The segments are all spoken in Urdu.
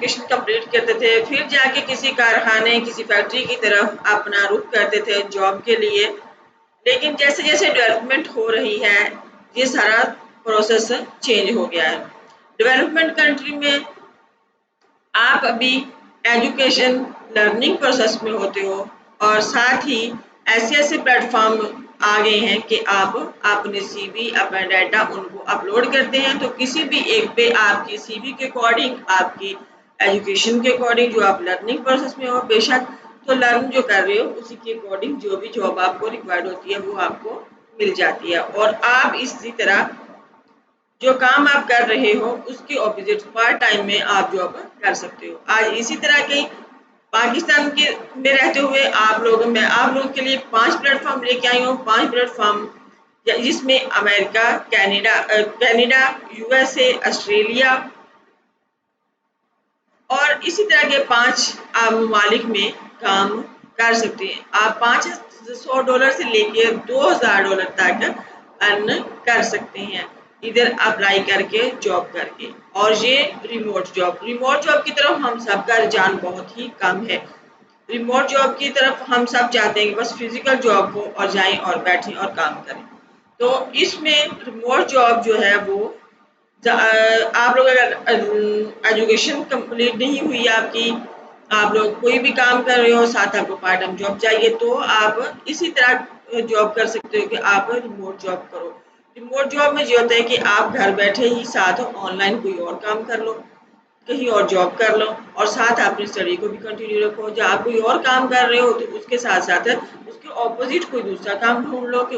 ایجوکیشن کمپلیٹ کرتے تھے، پھر جا کے کسی کارخانے کسی فیکٹری کی طرف اپنا رخ کرتے تھے جاب کے لیے. لیکن جیسے جیسے ڈیولپمنٹ ہو رہی ہے یہ سارا پروسیس چینج ہو گیا ہے. ڈیولپمنٹ کنٹری میں آپ ابھی ایجوکیشن لرننگ پروسیس میں ہوتے ہو اور ساتھ ہی ایسے ایسے پلیٹ فارم آ گئے ہیں کہ آپ اپنے سی وی اپنا ڈیٹا ان کو اپلوڈ کرتے ہیں تو کسی بھی ایک پہ آپ کی سی وی کے اکارڈنگ آپ کی ایجوکیشن کے اکارڈنگ جو آپ لرننگ پروسیس میں ہو بے شک تو لرن جو کر رہے ہو اسی کے اکارڈنگ جو بھی جاب آپ کو ریکوائرڈ ہوتی ہے وہ آپ کو مل جاتی ہے. اور آپ اسی طرح جو کام آپ کر رہے ہو اس کے اپوزٹ پارٹ ٹائم میں آپ جاب کر سکتے ہو. آج اسی طرح کے پاکستان کے میں رہتے ہوئے آپ لوگوں کے لیے 5 پلیٹ فارم لے کے آئی ہوں. 5 پلیٹ فارم جس میں امریکہ، Canada, U S A, Australia اور اسی طرح کے 5 ممالک میں کام کر سکتے ہیں. آپ $500 سے لے کے $2000 تک ارن کر سکتے ہیں ادھر اپلائی کر کے جاب کر کے. اور یہ ریموٹ جاب کی طرف ہم سب کا رجحان بہت ہی کم ہے. ریموٹ جاب کی طرف ہم سب چاہتے ہیں کہ بس فزیکل جاب ہو اور جائیں اور بیٹھیں اور کام کریں. تو اس میں ریموٹ جاب جو ہے وہ آپ لوگ اگر ایجوکیشن کمپلیٹ نہیں ہوئی آپ لوگ کوئی بھی کام کر رہے ہو ساتھ آپ کو پارٹ ٹائم جاب چاہیے تو آپ اسی طرح جاب کر سکتے ہو کہ آپ ریموٹ جاب کرو. ریموٹ جاب میں یہ ہوتا ہے کہ آپ گھر بیٹھے ہی ساتھ آن لائن کوئی اور کام کر لو، کہیں اور جاب کر لو اور ساتھ اپنی اسٹڈی کو بھی کنٹینیو رکھو. جب آپ کوئی اور کام کر رہے ہو تو اس کے ساتھ ساتھ اس کے اپوزٹ کوئی دوسرا کام ڈھونڈ لو کہ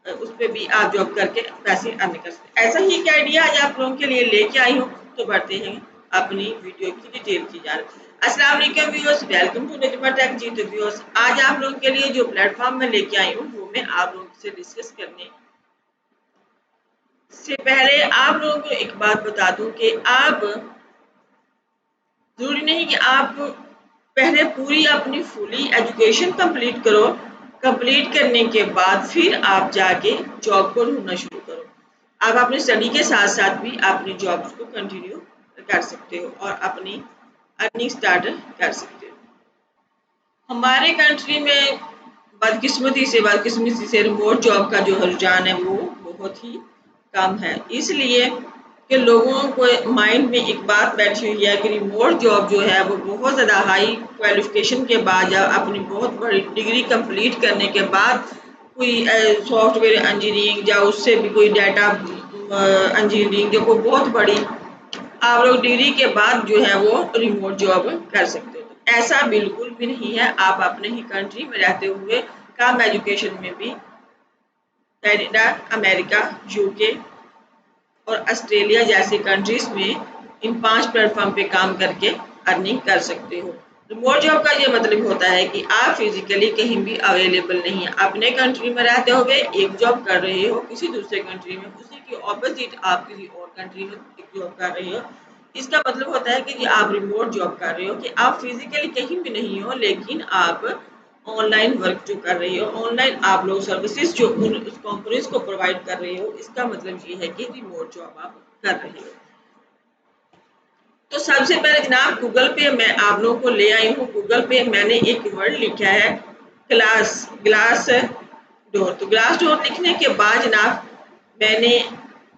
اس پہ بھی آپ جاب کر کے پیسے ارن کر سکتے. ایسا ہی ایک آئیڈیا آج آپ لوگوں کے لیے لے کے آئی ہوں. تو بڑھتے ہیں اپنی ویڈیو کی ڈیٹیل کی جانب. السلام علیکم ویورز، ویلکم ٹو نجمہ ٹیک. جی تو ویورز آج آپ لوگوں کے لیے جو پلیٹ فارم میں لے کے آئی ہوں وہ میں آپ لوگوں سے ڈسکس کرنے سے پہلے آپ لوگوں کو ایک بات بتا دوں کہ آپ ضروری نہیں کہ آپ پہلے پوری اپنی فلی ایجوکیشن کمپلیٹ کرو. کمپلیٹ کرنے کے بعد پھر آپ جا کے جاب کو ڈھونڈنا شروع کرو. آپ اپنی اسٹڈی کے ساتھ ساتھ بھی اپنی جاب کو کنٹینیو کر سکتے ہو اور اپنی ارننگ سٹارٹ کر سکتے ہو. ہمارے کنٹری میں بدقسمتی سے ریموٹ جاب کا جو رجحان ہے وہ بہت ہی کم ہے. اس لیے کہ لوگوں کو مائنڈ میں ایک بات بیٹھی ہوئی ہے کہ ریموٹ جاب جو ہے وہ بہت زیادہ ہائی کوالیفیکیشن کے بعد یا اپنی بہت بڑی ڈگری کمپلیٹ کرنے کے بعد کوئی سافٹ ویئر انجینئرنگ یا اس سے بھی کوئی ڈیٹا انجینئرنگ جو کوئی بہت بڑی آپ لوگ ڈگری کے بعد جو ہے وہ ریموٹ جاب کر سکتے ہو. ایسا بالکل بھی نہیں ہے. آپ اپنے ہی کنٹری میں رہتے ہوئے کم ایجوکیشن میں بھی کینیڈا، امریکہ، یو کے اور آسٹریلیا جیسی کنٹریز میں ان 5 پلیٹ فارم پہ کام کر کے ارننگ کر سکتے ہو. ریموٹ جاب کا یہ مطلب ہوتا ہے کہ آپ فزیکلی کہیں بھی اویلیبل نہیں ہیں. اپنے کنٹری میں رہتے ہوئے ایک جاب کر رہے ہو کسی دوسرے کنٹری میں، اسی کے اپوزٹ آپ کسی اور کنٹری میں ایک جاب کر رہے ہو. اس کا مطلب ہوتا ہے کہ آپ ریموٹ جاب کر رہے ہو کہ آپ فزیکلی کہیں بھی نہیں ہو لیکن آپ آن لائن ورک جو کر رہی ہو، آن لائن آپ لوگ سروسز جو اس کمپنیز کو پرووائڈ کر رہے ہو. اس کا مطلب یہ ہے کہ ریموٹ جاب آپ کر رہے ہو. تو سب سے پہلے جناب گوگل پہ میں آپ لوگوں کو لے آئی ہوں. گوگل پہ میں نے ایک ورڈ لکھا ہے گلاس ڈور. تو گلاس ڈور لکھنے کے بعد جناب میں نے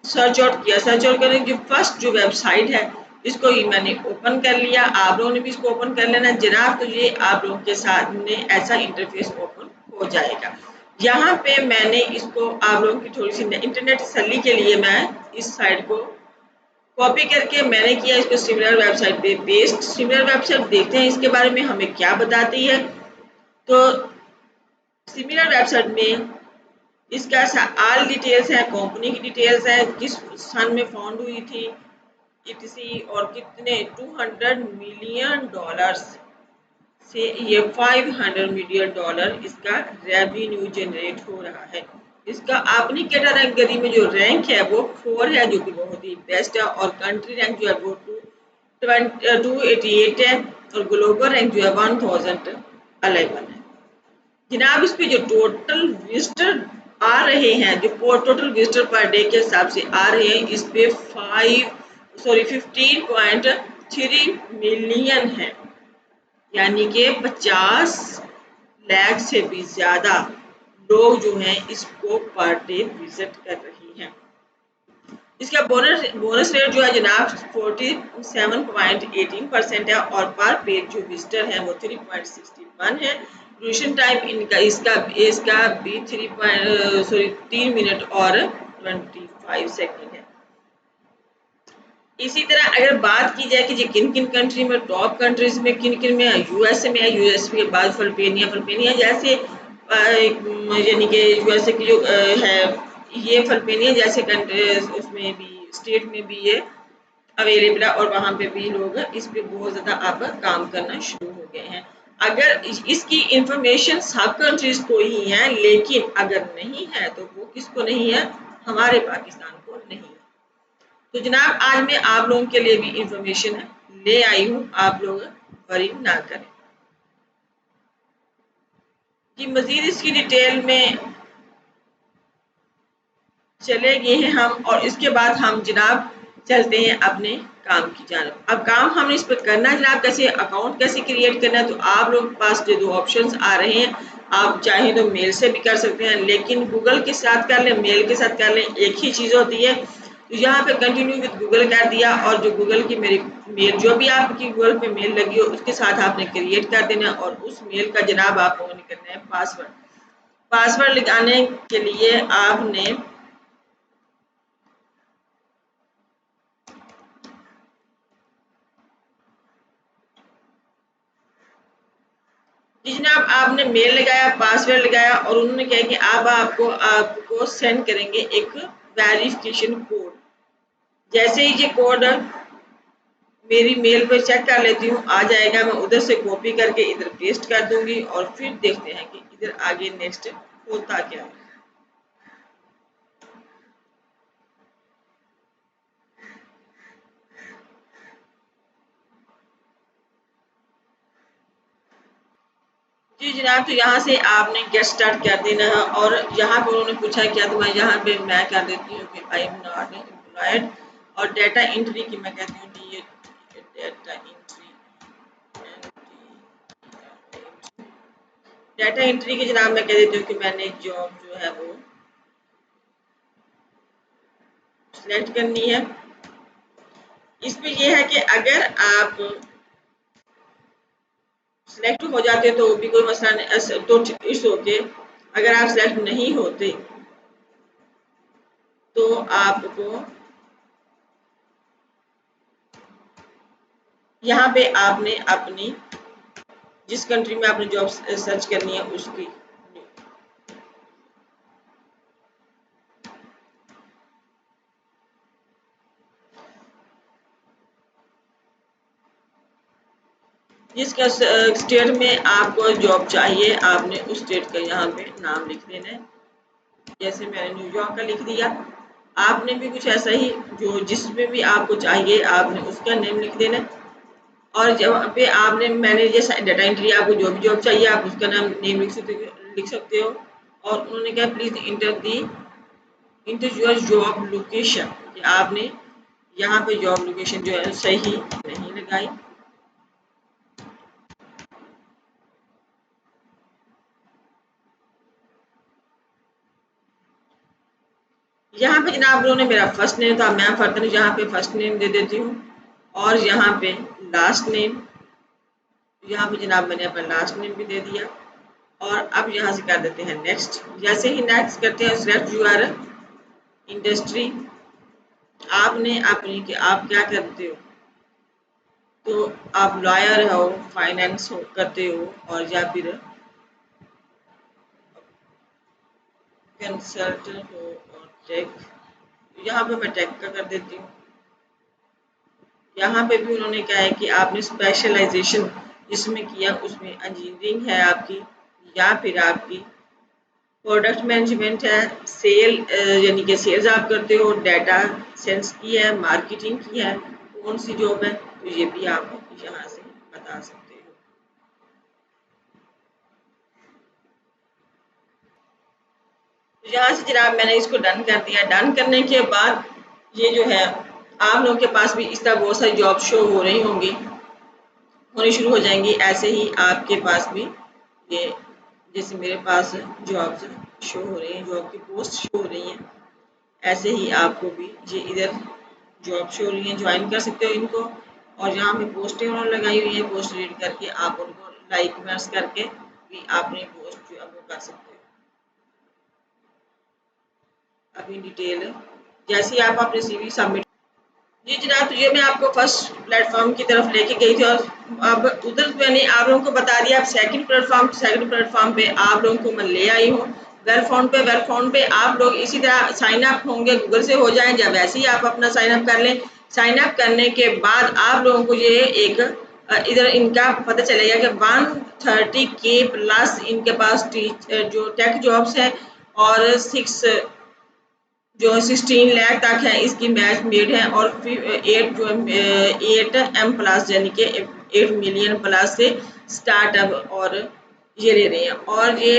سرچ آؤٹ کیا. سرچ آؤٹ کرنے کی فرسٹ جو ویب سائٹ ہے اس کو ہی میں نے اوپن کر لیا. آپ لوگوں نے بھی اس کو اوپن کر لینا جناب. تو یہ آپ لوگوں کے سامنے ایسا انٹرفیس اوپن ہو جائے گا. یہاں پہ میں نے اس کو آپ لوگوں کی تھوڑی سی انٹرنیٹ تسلی کے لیے میں اس سائٹ کو کاپی کر کے میں نے کیا اس کو سملر ویب سائٹ پہ پیسٹ. سملر ویب سائٹ دیکھتے ہیں اس کے بارے میں ہمیں کیا بتاتی ہے. تو سملر ویب سائٹ میں اس کا آل ڈیٹیلز ہے، کمپنی کی ڈیٹیلز ہے، کس سن میں فاؤنڈ ہوئی تھی اور کتنے $200 ملین سے یہ $500 ملین اس کا ریونیو جنریٹ ہو رہا ہے. اس کا اپنی کیٹیگری میں جو رینک ہے وہ 4 ہے جو کہ بہت ہی بیسٹ ہے اور کنٹری رینک جو ہے وہ 288 ہے اور گلوبل رینک جو ہے 1011 ہے. جناب اس پہ جو ٹوٹل وزٹر آ رہے ہیں، جو ٹوٹل وزٹر پر ڈے کے حساب سے آ رہے ہیں، اس پہ 15.3 ملین ہے، یعنی کہ 50 لاکھ سے بھی زیادہ لوگ جو ہیں اس کو پر ڈے وزٹ کر رہی ہیں۔ اس کا بونس ریٹ جو ہے جناب 47.18% ہے، اور پر پیج جو وزٹر ہے وہ 3.61 ہے۔ ڈیوریشن ٹائم اس کا بھی 3 منٹ اور 25 سیکنڈ ہے۔ اسی طرح اگر بات کی جائے کہ کن کن کنٹری میں، ٹاپ کنٹریز میں کن کن میں، یو ایس اے میں، یو ایس اے کے بعد فلپینیا جیسے یعنی کہ یو ایس اے کی جو ہے یہ فلپینیا جیسے اس میں بھی اسٹیٹ میں بھی یہ اویلیبل ہے، اور وہاں پہ بھی لوگ اس پہ بہت زیادہ اب کام کرنا شروع ہو گئے ہیں۔ اگر اس کی انفارمیشن سب کنٹریز کو ہی ہے، لیکن اگر نہیں ہے تو وہ کس کو نہیں ہے، ہمارے پاکستان کو نہیں ہے۔ تو جناب آج میں آپ لوگوں کے لیے بھی انفارمیشن لے آئی ہوں، آپ لوگ وری نہ کریں۔ کہ مزید اس کی ڈیٹیل میں چلے گئے ہیں ہم، اور اس کے بعد ہم جناب چلتے ہیں اپنے کام کی جانب۔ اب کام ہم نے اس پہ کرنا ہے جناب، کیسے اکاؤنٹ کیسے کریٹ کرنا ہے۔ تو آپ لوگ کے پاس جو 2 آپشنز آ رہے ہیں، آپ چاہیں تو میل سے بھی کر سکتے ہیں، لیکن گوگل کے ساتھ کر لیں، میل کے ساتھ کر لیں، ایک ہی چیز ہوتی ہے۔ تو یہاں پہ کنٹینیو وتھ گوگل کر دیا، اور جو گوگل کی میری میل جو بھی آپ کی گوگل پہ میل لگی ہو اس کے ساتھ آپ نے کریٹ کر دینا، اور اس میل کا جناب آپ لوگوں نے کرنا ہے پاسورڈ لگانے کے لیے آپ نے جی جناب آپ نے میل لگایا، پاسورڈ لگایا، اور انہوں نے کہا کہ آپ کو سینڈ کریں گے ایک ویریفیکیشن کوڈ۔ جیسے ہی یہ کوڈ میری میل پہ چیک کر لیتی ہوں آ جائے گا، میں ادھر سے کاپی کر کے ادھر پیسٹ کر دوں گی، اور پھر دیکھتے ہیں کہ ادھر آگے نیکسٹ ہوتا کیا ہے۔ جی جناب تو یہاں سے آپ نے گیٹ اسٹارٹ کر دینا ہے، اور یہاں پہ انہوں نے پوچھا کیا، تو میں یہاں پہ میں کر دیتی ہوں کہ آئی ایم ناٹ امپلائڈ، اور ڈیٹا انٹری کی میں کہتی ہوں کہ یہ ڈیٹا انٹری کی جناب میں کہہ دیتی ہوں کہ میں نے جاب جو ہے وہ سلیکٹ کرنی ہے۔ اس میں یہ ہے کہ اگر آپ سلیکٹ ہو جاتے تو بھی کوئی مسئلہ نہیں، تو اٹس اوکے۔ اگر آپ سلیکٹ نہیں ہوتے تو آپ کو یہاں پہ آپ نے اپنی جس کنٹری میں آپ نے جاب سرچ کرنی ہے اس کی جس کا اسٹیٹ میں آپ کو جاب چاہیے، آپ نے اس اسٹیٹ کا یہاں پہ نام لکھ دینا ہے۔ جیسے میں نے نیو یارک کا لکھ دیا، آپ نے بھی کچھ ایسا ہی جو جس میں بھی آپ کو چاہیے آپ نے اس کا نیم لکھ دینا ہے۔ اور جہاں پہ آپ نے میں نے جیسا ڈیٹا انٹری آپ کو جو بھی جاب چاہیے آپ اس کا نیم لکھ سکتے ہو، اور انہوں نے کہا please enter your job location, کہ آپ نے یہاں پہ جاب لوکیشن جو ہے صحیح نہیں لگائی۔ یہاں پہ جناب لوگوں نے میرا فرسٹ نیم تھا، میں فردن یہاں پہ فرسٹ نیم دے دیتی ہوں، اور یہاں پہ لاسٹ نیم، یہاں پہ جناب میں نے اپنا لاسٹ نیم بھی دے دیا، اور اب یہاں سے کر دیتے ہیں نیکسٹ۔ جیسے ہی نیکسٹ کرتے ہیں سلیکٹ یور انڈسٹری، آپ نے اپنی کہ آپ کیا کرتے ہو، تو آپ لائر ہو، فائنینس کرتے ہو، اور یا پھر کنسلٹنٹ ہو، اور ٹیک، یہاں پہ میں ٹیک کا کر دیتی ہوں۔ یہاں پہ بھی انہوں نے کہا ہے کہ آپ نے اسپیشلائزیشن جس میں کیا اس میں انجینئرنگ ہے آپ کی، یا پھر آپ کی پروڈکٹ مینجمنٹ ہے، سیل یعنی کہ سیلز آپ کرتے ہو، ڈیٹا سینس کی ہے، مارکیٹنگ کی ہے، کون سی جاب ہے، تو یہ بھی آپ یہاں سے بتا سکتے ہو۔ یہاں سے جناب میں نے اس کو ڈن کر دیا۔ ڈن کرنے کے بعد یہ جو ہے آپ لوگوں کے پاس بھی اس طرح بہت ساری جاب شو ہو رہی ہوں گی، ہونی شروع ہو جائیں گی. ایسے ہی آپ کے پاس بھی یہ جیسے میرے پاس جابس شو ہو رہی ہیں، جاب کی پوسٹ شو ہو رہی ہیں، ایسے ہی آپ کو بھی یہ ادھر جاب شو ہو رہی ہیں. جوائن کر سکتے ہو ان کو، اور جہاں پہ پوسٹیں انہوں نے لگائی ہوئی ہیں پوسٹ ریڈ کر کے آپ ان کو لائک کمنٹس کر کے بھی آپ اپنی پوسٹ جو ہے وہ کر سکتے ہو. اپنی ڈیٹیل جیسے آپ اپنے سی وی سبمٹ. جی جناب، تو یہ میں آپ کو فرسٹ پلیٹ فارم کی طرف لے کے گئی تھی، اور اب ادھر میں نے آپ لوگوں کو بتا دیا. اب سیکنڈ پلیٹ فارم پہ آپ لوگوں کو میں لے آئی ہوں. ویل فون پہ آپ لوگ اسی طرح سائن اپ ہوں گے، گوگل سے ہو جائیں، جب ویسے ہی آپ اپنا سائن اپ کر لیں. سائن اپ کرنے کے بعد آپ لوگوں کو یہ ایک ادھر ان کا پتہ چلے گا کہ 130K پلس ان کے پاس جو ٹیک جابس ہیں، اور 16 لاکھ تک ہے اس کی میچ میڈ ہے، اور 8 M پلس یعنی کہ 8 ملین پلس سے سٹارٹ اپ اور یہ لے رہے ہیں. اور یہ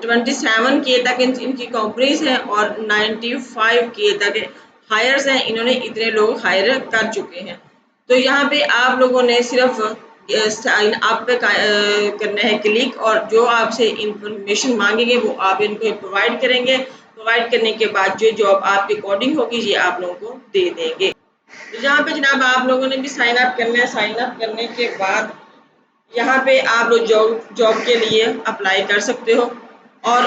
27K تک ان کی کمپنیز ہیں، اور 95K تک ہائرز ہیں. انہوں نے اتنے لوگ ہائر کر چکے ہیں. تو یہاں پہ آپ لوگوں نے صرف سائن اپ پہ کرنا ہے کلک، اور جو آپ سے انفارمیشن مانگیں گے وہ آپ ان کو پرووائڈ کریں گے. پرووائڈ کرنے کے بعد جو جاب آپ کے اکارڈنگ ہوگی یہ آپ لوگوں کو دے دیں گے. یہاں پہ جناب آپ لوگوں نے بھی سائن اپ کرنا ہے. سائن اپ کرنے کے بعد یہاں پہ آپ لوگ جاب کے لیے اپلائی کر سکتے ہو. اور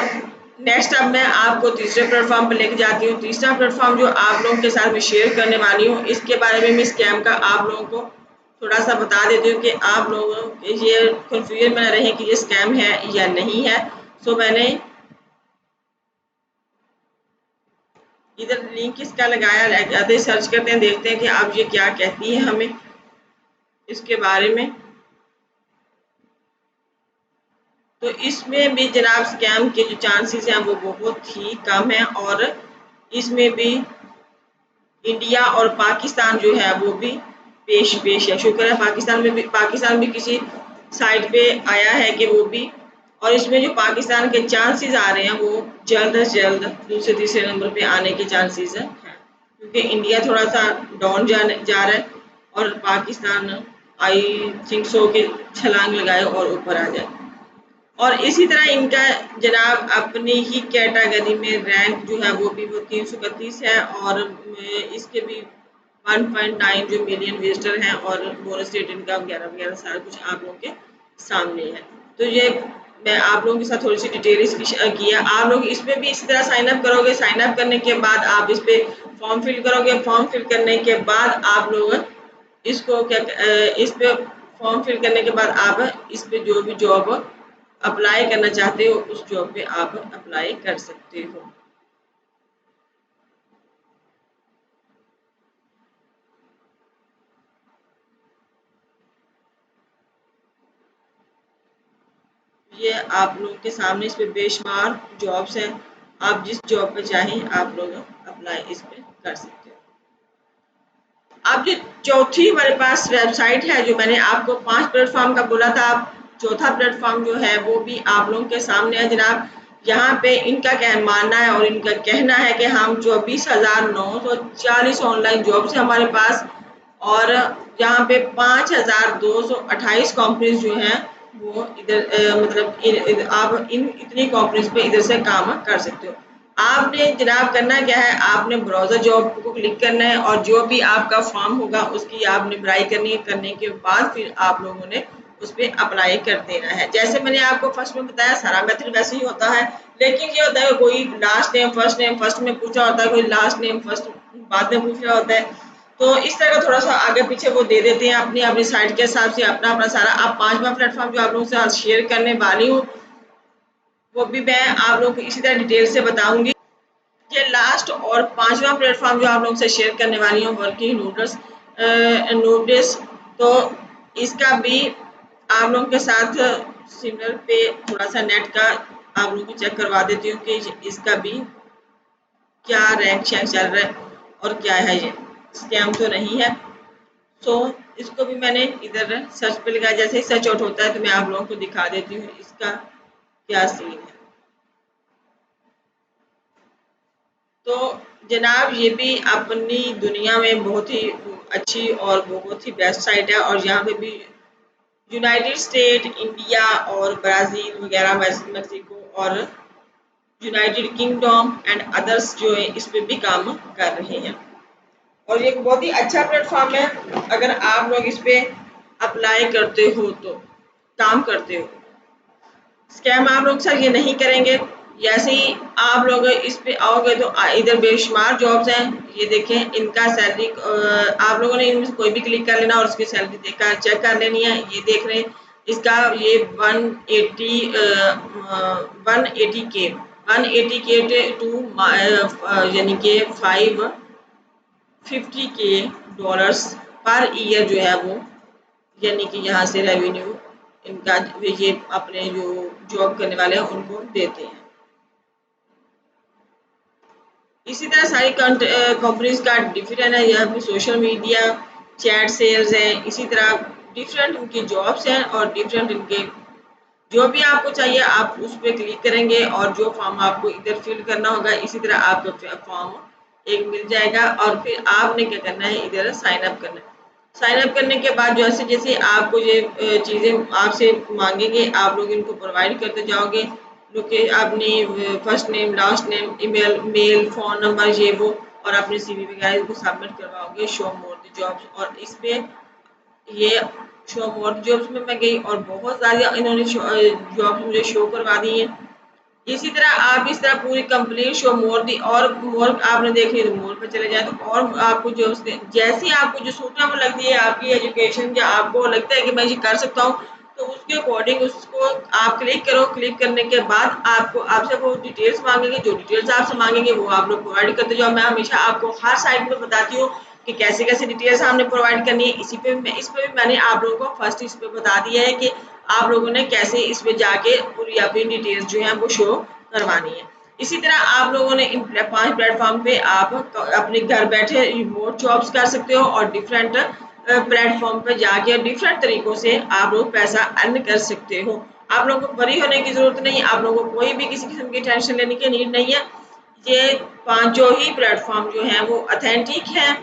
نیکسٹ اب میں آپ کو تیسرے پلیٹ فارم پہ لے کے جاتی ہوں. تیسرا پلیٹ فارم جو آپ لوگوں کے ساتھ میں شیئر کرنے والی ہوں، اس کے بارے میں اسکیم کا آپ لوگوں کو تھوڑا سا بتا دیتی ہوں کہ آپ لوگوں یہ کنفیوژن میں نہ رہیں کہ یہ اسکیم ہے یا نہیں ہے. سو میں نے ادھر لنک اس کا لگایا، جاتے سرچ کرتے ہیں، دیکھتے ہیں کہ اب یہ کیا کہتی ہے ہمیں اس کے بارے میں. تو اس میں بھی جناب اسکیم کے جو چانسز ہیں وہ بہت ہی کم ہیں، اور اس میں بھی انڈیا اور پاکستان جو ہے وہ بھی پیش ہے. شکر ہے پاکستان بھی کسی سائٹ پہ آیا ہے کہ وہ بھی، اور اس میں جو پاکستان کے چانسز آ رہے ہیں وہ جلد از جلد دوسرے تیسرے نمبر پہ آنے کے چانسز ہیں، کیونکہ انڈیا تھوڑا سا ڈاؤن جا رہا ہے، اور پاکستان آئی تھنک سو کہ چھلانگ لگائے اور اوپر آ جائے. اور اسی طرح ان کا جناب اپنی ہی کیٹاگری میں رینک جو ہے وہ بھی 331 ہے، اور اس کے بھی 1.9 جو ملین وزٹر ہیں، اور بونس اسٹیٹ انکم وغیرہ وغیرہ سارا کچھ آپ لوگوں کے سامنے ہے. تو یہ میں آپ لوگوں کے ساتھ تھوڑی سی ڈیٹیل اس کی کیا. آپ لوگ اس پہ بھی اسی طرح سائن اپ کرو گے. سائن اپ کرنے کے بعد آپ اس پہ فارم فل کرو گے. فارم فل کرنے کے بعد آپ لوگ اس کو اس پہ فارم فل کرنے کے بعد آپ اس پہ جو بھی جاب اپلائی کرنا چاہتے ہو اس جاب پہ آپ اپلائی کر سکتے ہو. یہ آپ لوگوں کے سامنے اس پہ بے شمار جابس ہیں. آپ جس جاب پہ چاہیں آپ لوگ اپلائی اس پہ کر سکتے ہو. اب جو چوتھی ہمارے پاس ویب سائٹ ہے، جو میں نے آپ کو 5 پلیٹ فارم کا بولا تھا، چوتھا پلیٹ فارم جو ہے وہ بھی آپ لوگوں کے سامنے ہے جناب. یہاں پہ ان کا کیا ماننا ہے اور ان کا کہنا ہے کہ ہم 24,940 آن لائن جابس ہیں ہمارے پاس، اور یہاں پہ 5,228 کمپنیز جو ہیں وہ ادھر مطلب آپ اتنی کمپنیز پہ ادھر سے کام کر سکتے ہو. آپ نے جناب کرنا کیا ہے، آپ نے براؤزر جاب کو کلک کرنا ہے، اور جو بھی آپ کا فارم ہوگا اس کی آپ نے برائی کرنی ہے. کرنے کے بعد پھر آپ لوگوں نے اس پہ اپلائی کر دینا ہے. جیسے میں نے آپ کو فرسٹ میں بتایا سارا میتھڈ ویسے ہی ہوتا ہے، لیکن یہ ہوتا ہے کوئی لاسٹ نیم فرسٹ میں پوچھا ہوتا ہے، کوئی لاسٹ نیم فرسٹ بعد میں پوچھ رہا ہوتا ہے. تو اس طرح کا تھوڑا سا آگے پیچھے وہ دے دیتے ہیں اپنی سائٹ کے حساب سے اپنا سارا. اب 5واں پلیٹ فارم جو آپ لوگوں سے شیئر کرنے والی ہوں وہ بھی میں آپ لوگوں کو اسی طرح ڈیٹیل سے بتاؤں گی. یہ لاسٹ اور 5واں پلیٹ فارم جو آپ لوگوں سے شیئر کرنے والی ہوں ورکنگ نوٹس، تو اس کا بھی آپ لوگوں کے ساتھ سملر پہ تھوڑا سا نیٹ کا آپ لوگوں کو چیک کروا دیتی ہوں کہ اس کا بھی کیا رینک چیک چل رہا ہے اور کیا ہے، یہ اسکیم تو نہیں ہے. سو اس کو بھی میں نے ادھر سرچ پہ لگایا. جیسے ہی سرچ آؤٹ ہوتا ہے تو میں آپ لوگوں کو دکھا دیتی ہوں. اس کا کیا سین ہے. تو جناب یہ بھی اپنی دنیا میں بہت ہی اچھی اور بہت ہی بیسٹ سائٹ ہے، اور یہاں پہ بھی یونائٹڈ اسٹیٹ، انڈیا اور برازیل وغیرہ، میکسیکو اور یونائٹڈ کنگڈم اینڈ ادرس جو ہے اس پہ بھی کام کر رہے ہیں، اور یہ بہت ہی اچھا پلیٹ فارم ہے اگر آپ لوگ اس پہ اپلائی کرتے ہو تو، کام کرتے ہو۔ اسکیم آپ لوگ سر یہ نہیں کریں گے، جیسے ہی آپ لوگ اس پہ آؤ گے تو ادھر بے شمار جابس ہیں، یہ دیکھیں ان کا سیلری آپ لوگوں نے ان میں سے کوئی بھی کلک کر لینا اور اس کی سیلری دیکھ کر چیک کر لینی ہے۔ یہ دیکھ رہے ہیں اس کا یہ 180K ٹو یعنی کہ 550K پر ایئر جو ہے وہ، یعنی کہ یہاں سے ریونیو ان کا یہ اپنے جو جاب کرنے والے ہیں ان کو دیتے ہیں۔ اسی طرح ساری کمپنیز کا ڈفرینٹ ہے، یہاں پہ سوشل میڈیا، چیٹ سیلز ہیں، اسی طرح ڈفرینٹ ان کی جابس ہیں اور ڈفرینٹ ان کے جو بھی آپ کو چاہیے آپ اس پہ کلک کریں گے اور جو فارم آپ کو ادھر فل کرنا ہوگا اسی طرح آپ کو فارم ایک مل جائے گا، اور پھر آپ نے کیا کرنا ہے ادھر سائن اپ کرنا ہے۔ سائن اپ کرنے کے بعد جیسے جیسے آپ کو یہ چیزیں آپ سے مانگیں گے آپ لوگ ان کو پرووائڈ کرتے جاؤ گے، جو کہ اپنی فرسٹ نیم، لاسٹ نیم، ای میل، فون نمبر، یہ وہ، اور اپنی سی وی وغیرہ کو سبمٹ کرواؤ گے شو مور دی جابس، اور اس پہ یہ شو مور جابس میں گئی اور بہت ساری انہوں نے جابس مجھے شو کروا دی ہیں۔ اسی طرح آپ اس طرح پوری کمپلیٹ شو مور دی، اور مور آپ نے دیکھ لی تو مور پہ چلے جائیں تو اور آپ کو جو جیسی آپ کو جو سوٹیبل لگتی ہے آپ کی ایجوکیشن، یا آپ کو لگتا ہے کہ میں یہ کر سکتا ہوں تو اس کے اکارڈنگ اس کو آپ کلک کرو۔ کلک کرنے کے بعد آپ سے وہ ڈیٹیلس مانگیں گے، جو ڈیٹیلس آپ سے مانگیں گے وہ آپ لوگ پرووائڈ کرتے جاؤ۔ میں ہمیشہ آپ کو ہر سائٹ میں بتاتی ہوں کہ کیسے کیسے ڈیٹیلس ہم نے پرووائڈ کرنی ہے، اس پہ بھی میں نے آپ لوگوں کو فرسٹ اس پہ بتا دیا ہے کہ آپ لوگوں نے کیسے اس پہ جا کے پوری اپنی ڈیٹیلس جو ہیں وہ شو کروانی ہے۔ اسی طرح آپ لوگوں نے ان 5 پلیٹ فارم پہ آپ اپنے گھر بیٹھے ریموٹ جابس کر سکتے ہو، اور ڈفرینٹ پلیٹ فارم پہ جا کے ڈفرینٹ طریقوں سے آپ لوگ پیسہ ارن کر سکتے ہو۔ آپ لوگوں کو بری ہونے کی ضرورت نہیں، آپ لوگوں کو کوئی بھی کسی قسم کی ٹینشن لینے کی نیڈ نہیں ہے۔ یہ 5 ہی پلیٹ فارم جو ہیں وہ اتھینٹک ہیں،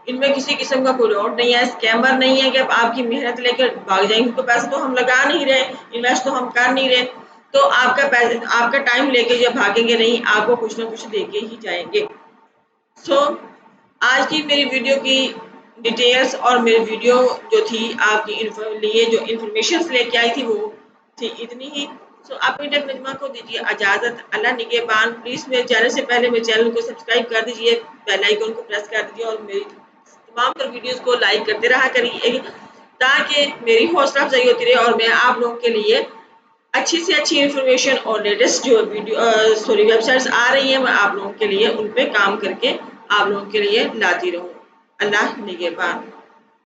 ان میں کسی قسم کا کوئی روڈ نہیں ہے، اسکیمر نہیں ہے کہ آپ کی محنت لے کر بھاگ جائیں گے، تو پیسہ تو ہم لگا نہیں رہے، انویسٹ تو ہم کر نہیں رہے، تو آپ کا ٹائم لے کے جب بھاگیں گے نہیں، آپ کو کچھ نہ کچھ دے کے ہی جائیں گے۔ سو آج کی میری ویڈیو کی ڈیٹیلز اور میری ویڈیو جو تھی آپ کی لیے جو انفارمیشن لے کے آئی تھی وہ تھی اتنی ہی۔ سو اپنی نجمہ کو دیجیے اجازت، اللہ نگہبان۔ پلیز میرے چینل سے پہلے میرے چینل کو سبسکرائب کر دیجیے، بیل آئیکن کو پریس کر دیجیے، اور میری تمام تر ویڈیوز کو لائک کرتے رہا کریے تاکہ میری حوصلہ افزائی ہوتی رہے اور میں آپ لوگوں کے لیے اچھی سے اچھی انفارمیشن اور لیٹسٹ جو ویب سائٹس آ رہی ہیں میں آپ لوگوں کے لیے ان پہ کام کر کے آپ لوگوں کے لیے لاتی رہوں۔ اللہ نگہبان۔